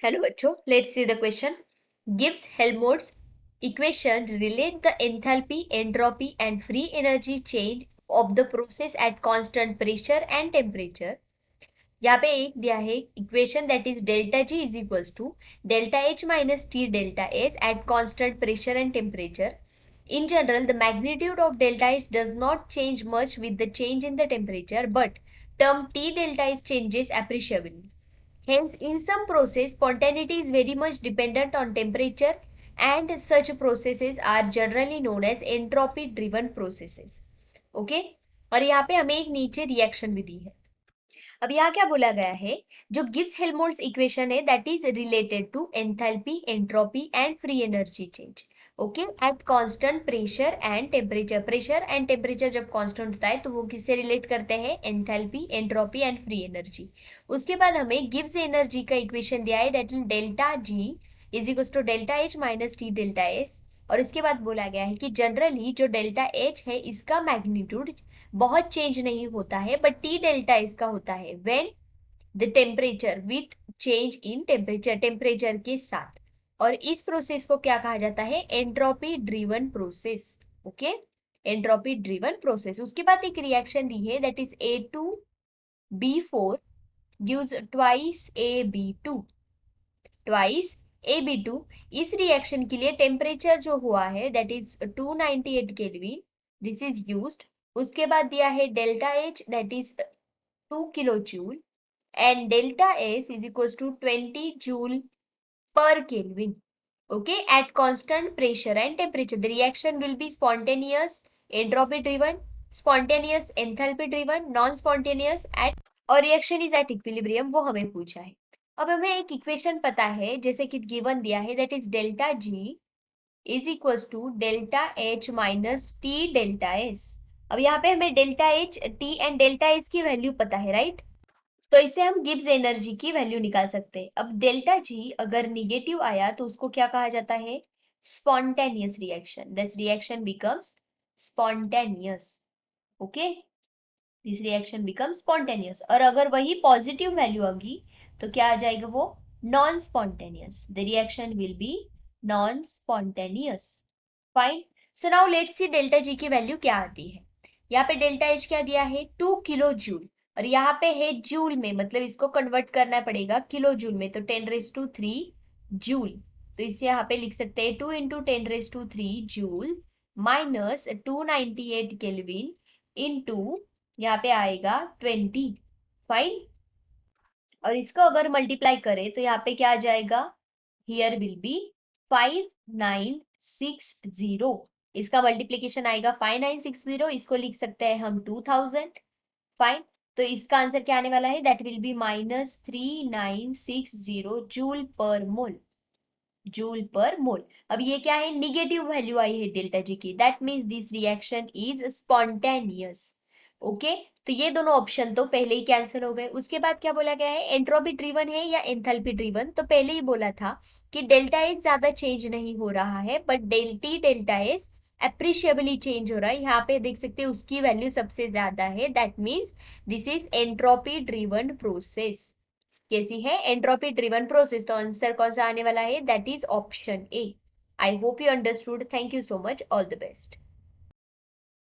Hello बच्चों, let's see the question. Gives Helmholtz equation relate the enthalpy, entropy and free energy change of the process at constant pressure and temperature. यहाँ पे एक दिया है equation that is delta G is equals to delta H minus T delta S at constant pressure and temperature. In general, the magnitude of delta H does not change much with the change in the temperature, but term T delta S changes appreciably. Hence, in some process, spontaneity is very much dependent on temperature, and such processes are generally known as entropy driven processes. Okay? और यहाँ पे हमें एक नीचे reaction भी दी है. अब यहाँ क्या बोला गया है, जो गिब्स हेल्महोल्ट्ज इक्वेशन है that is related to enthalpy, entropy and free energy change. Okay, at constant pressure and temperature. Pressure and temperature जब कांस्टेंट होता है तो वो किससे रिलेट करते हैं, enthalpy, entropy and free energy. उसके बाद हमें गिब्स एनर्जी का इक्वेशन दिया है that is delta G is equal to delta H minus T delta S. और इसके बाद बोला गया है कि जनरली जो डेल्टा एच है इसका मैग्नीट्यूड बहुत चेंज नहीं होता है, बट टी डेल्टा इसका होता है when the temperature with change in temperature, temperature के साथ. और इस प्रोसेस को क्या कहा जाता है, entropy driven process. Okay, entropy driven process. उसके बाद एक रिएक्शन दी है that is A2B4 gives twice AB2, twice AB2. इस रिएक्शन के लिए टेम्परेचर जो हुआ है that is 298 kelvin, this is used. उसके बाद दिया है delta H that is 2 kilo joule and delta S is equal to 20 joule per Kelvin. Okay, at constant pressure and temperature, the reaction will be spontaneous, entropy driven, spontaneous, enthalpy driven, non-spontaneous at और reaction is at equilibrium. वो हमें पूछा है. अब हमें एक equation पता है जैसे कि गिवन दिया है that is delta G is equal to delta H minus T delta S. अब यहाँ पे हमें delta H, T and delta S की वैल्यू पता है, राइट? तो इससे हम गिब्स एनर्जी की वैल्यू निकाल सकते हैं. अब डेल्टा जी अगर निगेटिव आया तो उसको क्या कहा जाता है, spontaneous reaction. This reaction becomes spontaneous. Okay, this reaction becomes spontaneous. और अगर वही पॉजिटिव वैल्यू आएगी तो क्या आ जाएगा, वो non spontaneous. The reaction will be non spontaneous. Fine. So now let's see delta G की वैल्यू क्या आती है. यहाँ पे डेल्टा एच क्या दिया है, 2 किलो जूल. और यहाँ पे है जूल में, मतलब इसको कन्वर्ट करना पड़ेगा किलो जूल में, तो 10⁻³ जूल. तो इसे यहाँ पे लिख सकते हैं 2 × 10⁻³ जूल माइनस 298 केल्विन इंटू यहाँ पे आएगा 20. फाइन. और इसको अगर मल्टीप्लाई करें तो यहाँ पे क्या आ जाएगा, हियर विल बी 5960. इसका मल्टीप्लीकेशन आएगा 5960, इसको लिख सकते हैं हम 2000. फाइन. तो इसका आंसर क्या आने वाला है, दैट विल बी -3960 जूल पर मोल. जूल पर मोल. अब ये क्या है, निगेटिव वैल्यू आई है डेल्टा जी की, that means this reaction is spontaneous. Okay, तो ये दोनों ऑप्शन तो पहले ही कैंसिल हो गए. उसके बाद क्या बोला गया है, एंट्रोपी ड्रिवन है या एंथैल्पी ड्रिवन. तो पहले ही बोला था कि डेल्टा एच ज्यादा चेंज नहीं हो रहा है, but डेल्टी delta S appreciably change हो रहा है. यहाँ पे देख सकते हैं उसकी वैल्यू सबसे ज्यादा है, that means this is entropy driven process. कैसी है, एंट्रोपी ड्रिवन प्रोसेस. तो आंसर कौन सा आने वाला है, that is option A. I hope you understood. Thank you so much. All the best.